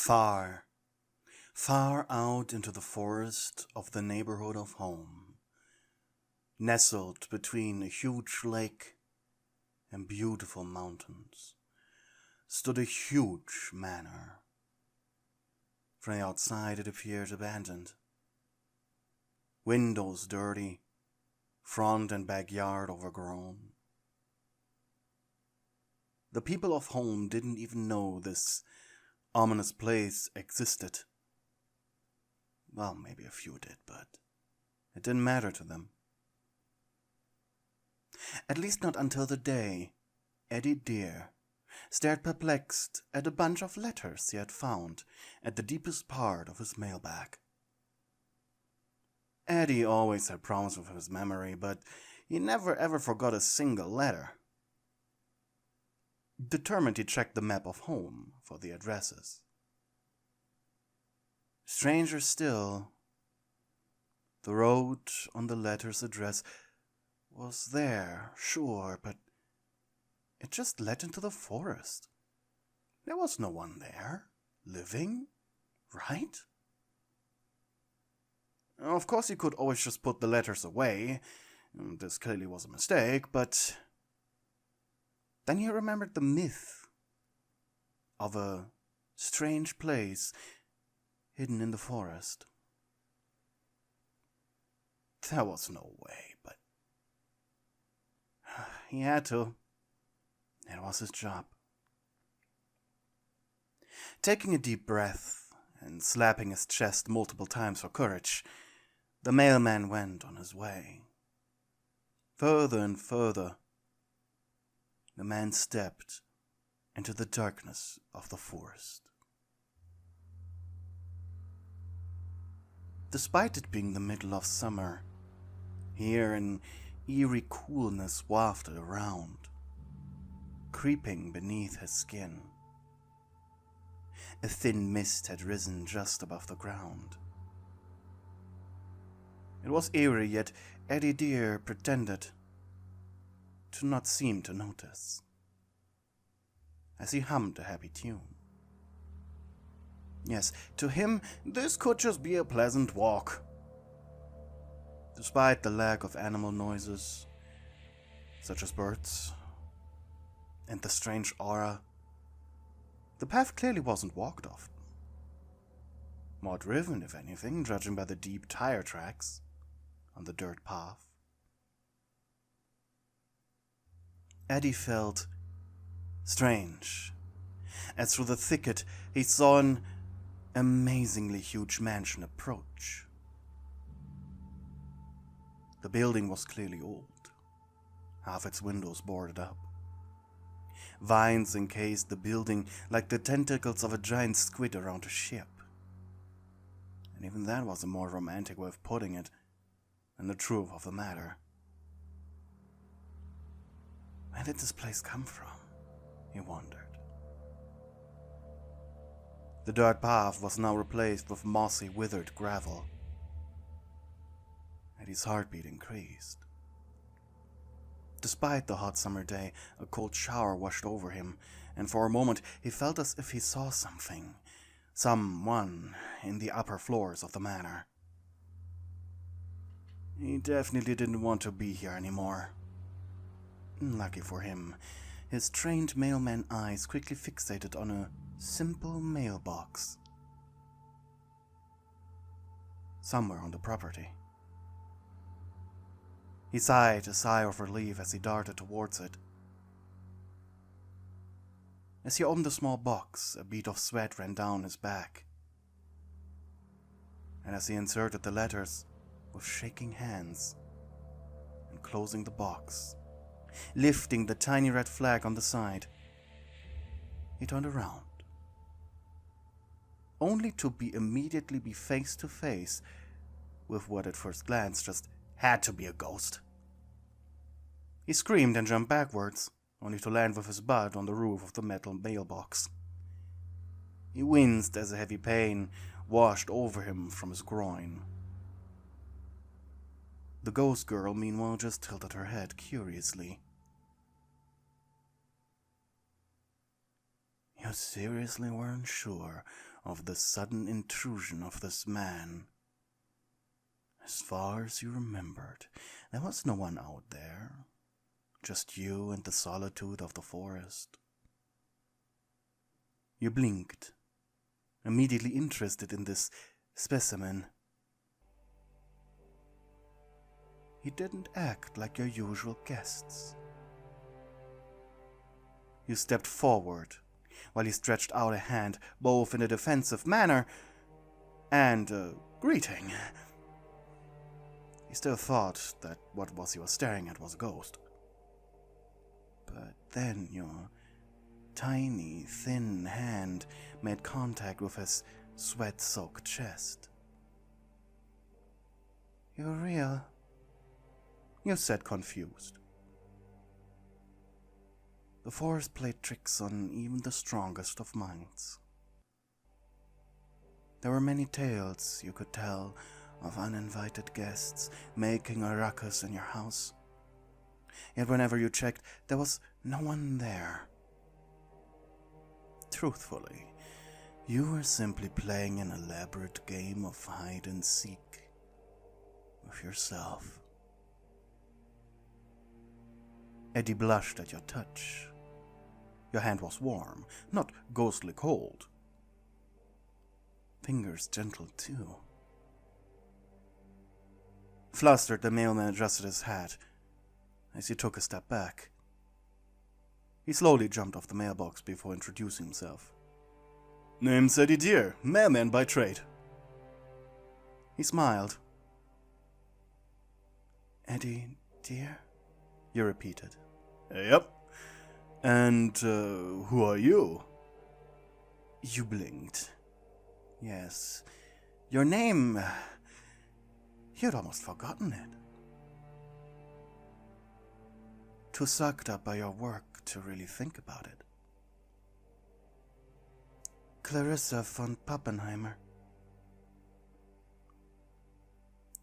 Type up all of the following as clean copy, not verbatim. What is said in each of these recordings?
Far, far out into the forest of the neighborhood of home, nestled between a huge lake and beautiful mountains, stood a huge manor. From the outside it appeared abandoned. Windows dirty, front and backyard overgrown. The people of home didn't even know this ominous place existed. Well, maybe a few did, but it didn't matter to them. At least not until the day Eddie Deer stared perplexed at a bunch of letters he had found at the deepest part of his mailbag. Eddie always had problems with his memory, but he never ever forgot a single letter. Determined, he checked the map of home for the addresses. Stranger still, the road on the letter's address was there, sure, but it just led into the forest. There was no one there, living, right? Of course, he could always just put the letters away. This clearly was a mistake, but then he remembered the myth of a strange place hidden in the forest. There was no way, but he had to. It was his job. Taking a deep breath and slapping his chest multiple times for courage, the mailman went on his way. Further and further, the man stepped into the darkness of the forest. Despite it being the middle of summer, here an eerie coolness wafted around, creeping beneath his skin. A thin mist had risen just above the ground. It was eerie, yet Eddie Deer pretended to not seem to notice, as he hummed a happy tune. Yes, to him, this could just be a pleasant walk. Despite the lack of animal noises, such as birds, and the strange aura, the path clearly wasn't walked often. More driven, if anything, judging by the deep tire tracks on the dirt path. Eddie felt strange, as through the thicket he saw an amazingly huge mansion approach. The building was clearly old, half its windows boarded up. Vines encased the building like the tentacles of a giant squid around a ship. And even that was a more romantic way of putting it than the truth of the matter. Where did this place come from? He wondered. The dirt path was now replaced with mossy, withered gravel. Eddie's heartbeat increased. Despite the hot summer day, a cold shower washed over him, and for a moment he felt as if he saw something, someone in the upper floors of the manor. He definitely didn't want to be here anymore. Lucky for him, his trained mailman eyes quickly fixated on a simple mailbox somewhere on the property. He sighed a sigh of relief as he darted towards it. As he opened the small box, a bead of sweat ran down his back. And as he inserted the letters with shaking hands and closing the box, lifting the tiny red flag on the side, he turned around, only to immediately be face to face with what at first glance just had to be a ghost. He screamed and jumped backwards, only to land with his butt on the roof of the metal mailbox. He winced as a heavy pain washed over him from his groin. The ghost girl, meanwhile, just tilted her head curiously. "You seriously weren't sure of the sudden intrusion of this man. As far as you remembered, there was no one out there, just you and the solitude of the forest. You blinked, immediately interested in this specimen. He didn't act like your usual guests. You stepped forward, while he stretched out a hand, both in a defensive manner and a greeting. He still thought that what was he was staring at was a ghost. But then your tiny, thin hand made contact with his sweat-soaked chest. "You're real," you said, confused. The forest played tricks on even the strongest of minds. There were many tales you could tell of uninvited guests making a ruckus in your house. Yet whenever you checked, there was no one there. Truthfully, you were simply playing an elaborate game of hide-and-seek with yourself. Eddie blushed at your touch. Your hand was warm, not ghostly cold. Fingers gentle too. Flustered, the mailman adjusted his hat as he took a step back. He slowly jumped off the mailbox before introducing himself. "Name's Eddie Dear, mailman by trade." He smiled. "Eddie Dear?" you repeated. "Yep. And who are you?" You blinked. Yes, your name. You'd almost forgotten it. Too sucked up by your work to really think about it. Clarissa von Pappenheimer.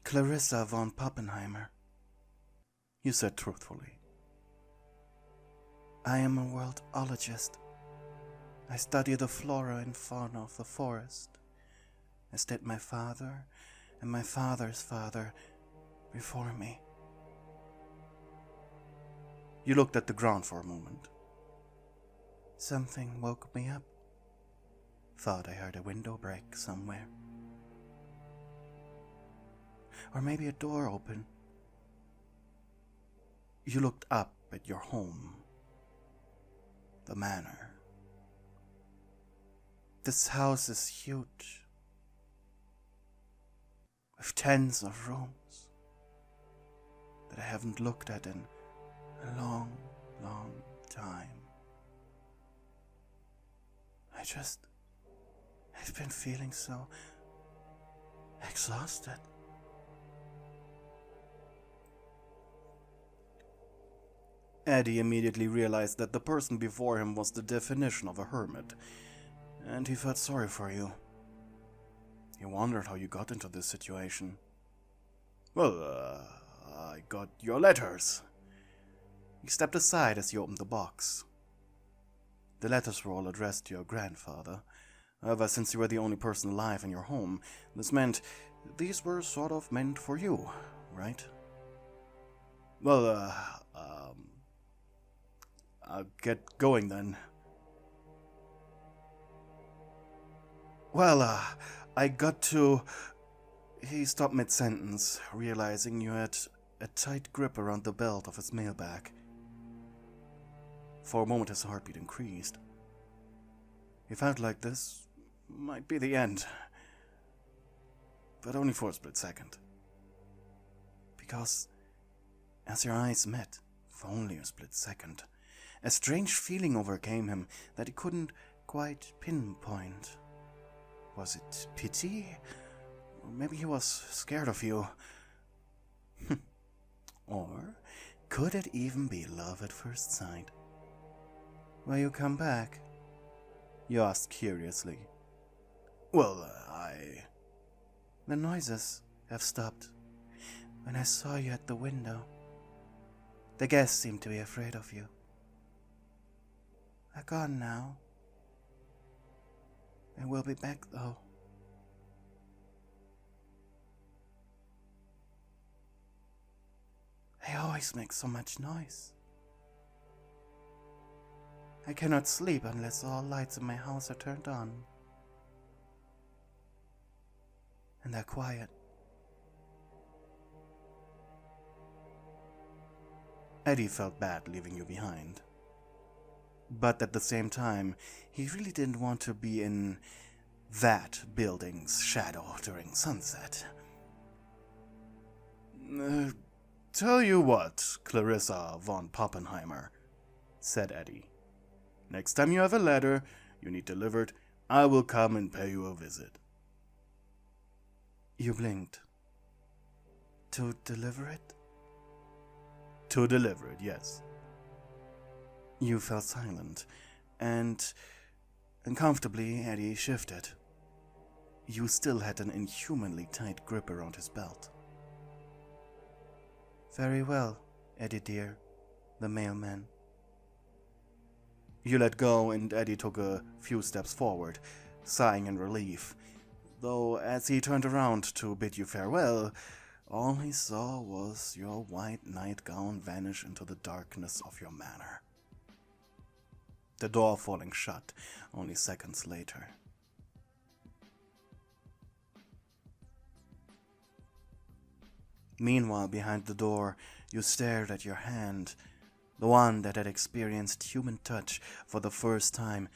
Clarissa von Pappenheimer, you said truthfully. I am a worldologist. I study the flora and fauna of the forest, as did my father and my father's father before me. You looked at the ground for a moment. Something woke me up. Thought I heard a window break somewhere. Or maybe a door open. You looked up at your home. The manor. This house is huge, with tens of rooms that I haven't looked at in a long, long time. I've been feeling so exhausted. Eddie immediately realized that the person before him was the definition of a hermit, and he felt sorry for you. He wondered how you got into this situation. Well, I got your letters. He stepped aside as he opened the box. The letters were all addressed to your grandfather. However, since you were the only person alive in your home, this meant these were sort of meant for you, right? Well, I'll get going then. Well, I got to... He stopped mid-sentence, realizing you had a tight grip around the belt of his mailbag. For a moment his heartbeat increased. He felt like this might be the end. But only for a split second. Because as your eyes met, for only a split second, a strange feeling overcame him that he couldn't quite pinpoint. Was it pity? Or maybe he was scared of you. Or could it even be love at first sight? Will you come back? You asked curiously. Well, The noises have stopped. When I saw you at the window, the guests seemed to be afraid of you. They're gone now. I will be back, though. I always make so much noise. I cannot sleep unless all lights in my house are turned on. And they're quiet. Eddie felt bad leaving you behind. But at the same time, he really didn't want to be in that building's shadow during sunset. Tell you what, Clarissa von Poppenheimer, said Eddie. Next time you have a letter you need delivered, I will come and pay you a visit. You blinked. To deliver it? To deliver it, yes. You fell silent, and uncomfortably Eddie shifted. You still had an inhumanly tight grip around his belt. Very well, Eddie dear, the mailman. You let go, and Eddie took a few steps forward, sighing in relief, though as he turned around to bid you farewell, all he saw was your white nightgown vanish into the darkness of your manor. The door falling shut only seconds later. Meanwhile, behind the door, you stared at your hand, the one that had experienced human touch for the first time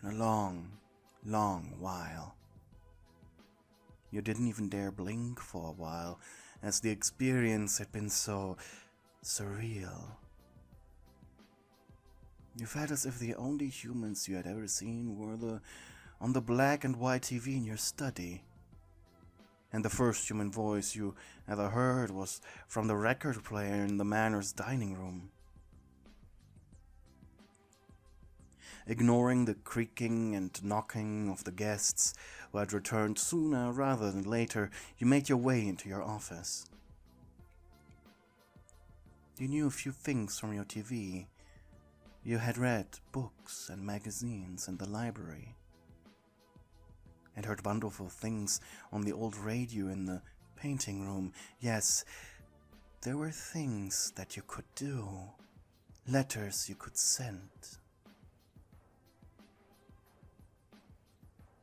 in a long, long while. You didn't even dare blink for a while, as the experience had been so surreal. You felt as if the only humans you had ever seen were on the black and white TV in your study. And the first human voice you ever heard was from the record player in the manor's dining room. Ignoring the creaking and knocking of the guests who had returned sooner rather than later, you made your way into your office. You knew a few things from your TV. You had read books and magazines in the library, and heard wonderful things on the old radio in the painting room. Yes, there were things that you could do, letters you could send.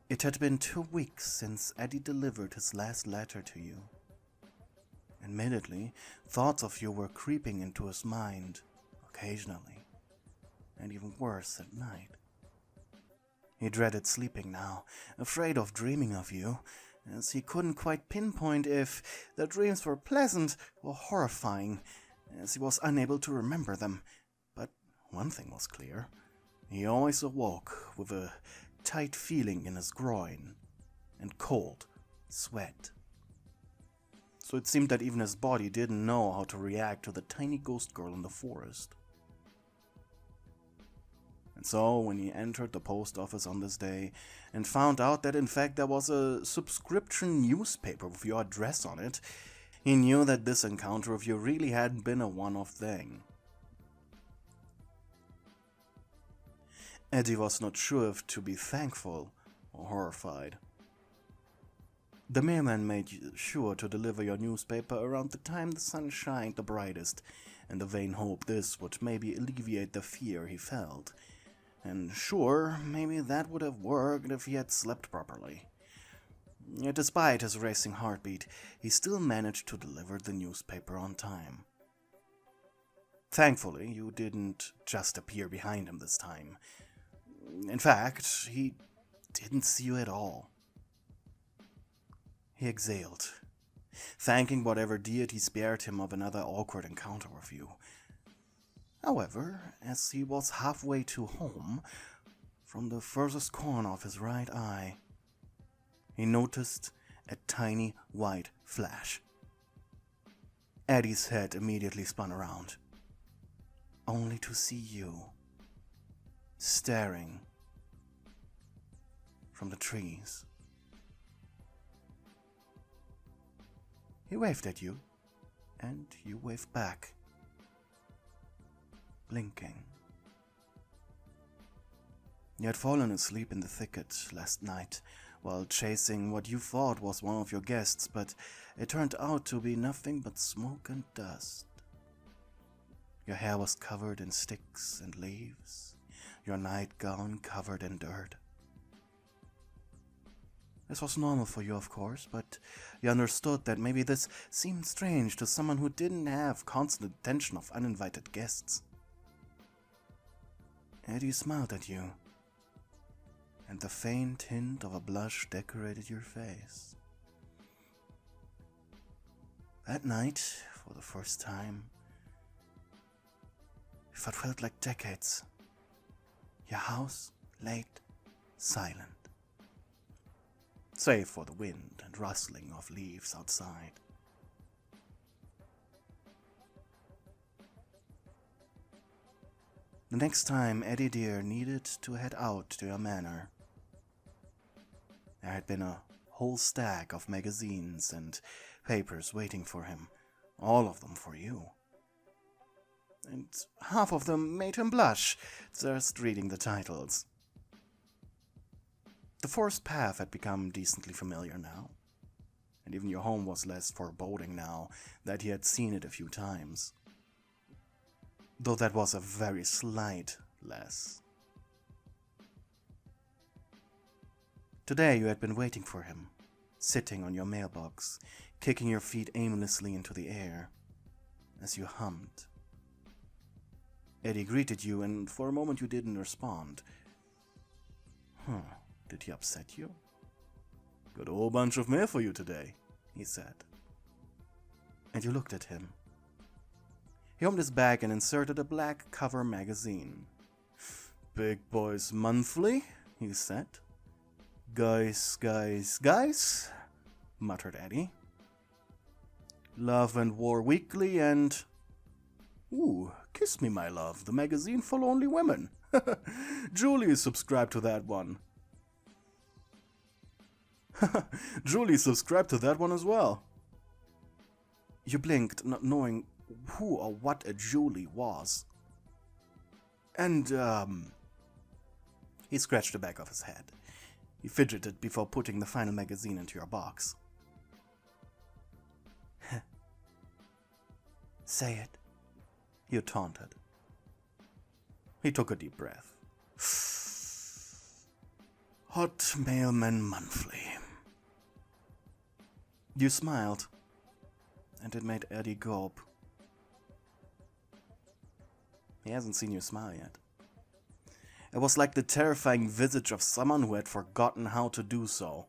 It had been 2 weeks since Eddie delivered his last letter to you. Admittedly, thoughts of you were creeping into his mind, occasionally, and even worse at night. He dreaded sleeping now, afraid of dreaming of you, as he couldn't quite pinpoint if the dreams were pleasant or horrifying, as he was unable to remember them. But one thing was clear. He always awoke with a tight feeling in his groin and cold sweat. So it seemed that even his body didn't know how to react to the tiny ghost girl in the forest. And so, when he entered the post office on this day and found out that in fact there was a subscription newspaper with your address on it, he knew that this encounter with you really hadn't been a one-off thing. Eddie was not sure if to be thankful or horrified. The mailman made sure to deliver your newspaper around the time the sun shined the brightest, in the vain hope this would maybe alleviate the fear he felt. And sure, maybe that would have worked if he had slept properly. Yet despite his racing heartbeat, he still managed to deliver the newspaper on time. Thankfully, you didn't just appear behind him this time. In fact, he didn't see you at all. He exhaled, thanking whatever deity spared him of another awkward encounter with you. However, as he was halfway to home, from the furthest corner of his right eye, he noticed a tiny white flash. Eddie's head immediately spun around, only to see you staring from the trees. He waved at you, and you waved back, blinking. You had fallen asleep in the thicket last night while chasing what you thought was one of your guests, but it turned out to be nothing but smoke and dust. Your hair was covered in sticks and leaves, your nightgown covered in dirt. This was normal for you, of course, but you understood that maybe this seemed strange to someone who didn't have constant attention of uninvited guests. Eddie smiled at you, and the faint hint of a blush decorated your face. That night, for the first time, if it felt like decades, your house laid silent, save for the wind and rustling of leaves outside. The next time Eddie dear needed to head out to your manor, there had been a whole stack of magazines and papers waiting for him, all of them for you. And half of them made him blush just reading the titles. The forest path had become decently familiar now, and even your home was less foreboding now that he had seen it a few times. Though that was a very slight less. Today you had been waiting for him, sitting on your mailbox, kicking your feet aimlessly into the air as you hummed. Eddie greeted you, and for a moment you didn't respond. Did he upset you? Got a whole bunch of mail for you today, he said. And you looked at him. He opened his bag and inserted a black cover magazine. Big Boys Monthly, he said. Guys, muttered Eddie. Love and War Weekly and... Ooh, Kiss Me My Love, the magazine for lonely women. Julie is subscribed to that one. Julie subscribed to that one as well. You blinked, not knowing who or what a Julie was. And, he scratched the back of his head. He fidgeted before putting the final magazine into your box. Say it, you taunted. He took a deep breath. Hot Mailman Monthly. You smiled, and it made Eddie gulp. He hasn't seen you smile yet. It was like the terrifying visage of someone who had forgotten how to do so.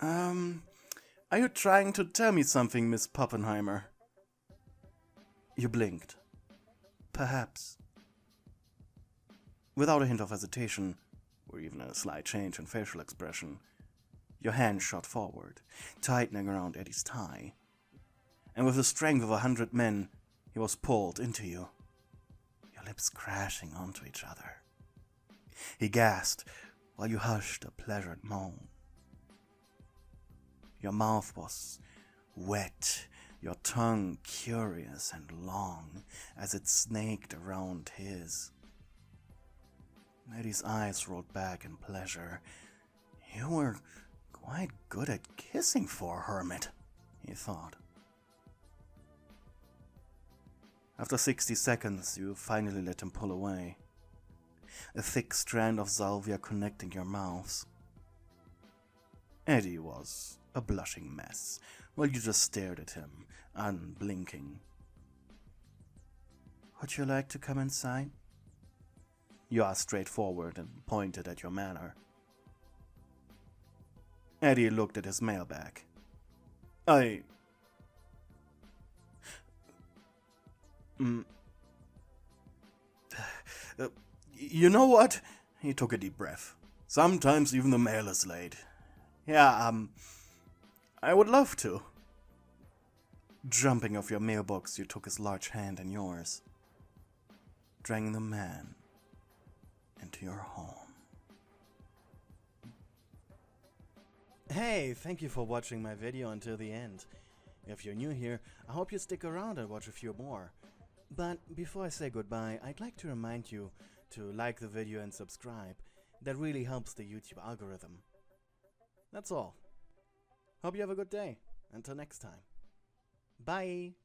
Are you trying to tell me something, Miss Poppenheimer? You blinked. Perhaps. Without a hint of hesitation, or even a slight change in facial expression, your hand shot forward, tightening around Eddie's tie. And with the strength of 100 men, he was pulled into you, your lips crashing onto each other. He gasped while you hushed a pleasured moan. Your mouth was wet, your tongue curious and long as it snaked around his. Eddie's eyes rolled back in pleasure. You were quite good at kissing for a hermit, he thought. After 60 seconds, you finally let him pull away, a thick strand of salvia connecting your mouths. Eddie was a blushing mess, while you just stared at him, unblinking. Would you like to come inside? You asked straightforward and pointed at your manor. Eddie looked at his mailbag. You know what? He took a deep breath. Sometimes even the mail is late. Yeah, I would love to. Jumping off your mailbox, you took his large hand in yours, dragging the man into your home. Hey, thank you for watching my video until the end. If you're new here, I hope you stick around and watch a few more. But before I say goodbye, I'd like to remind you to like the video and subscribe. That really helps the YouTube algorithm. That's all. Hope you have a good day. Until next time. Bye!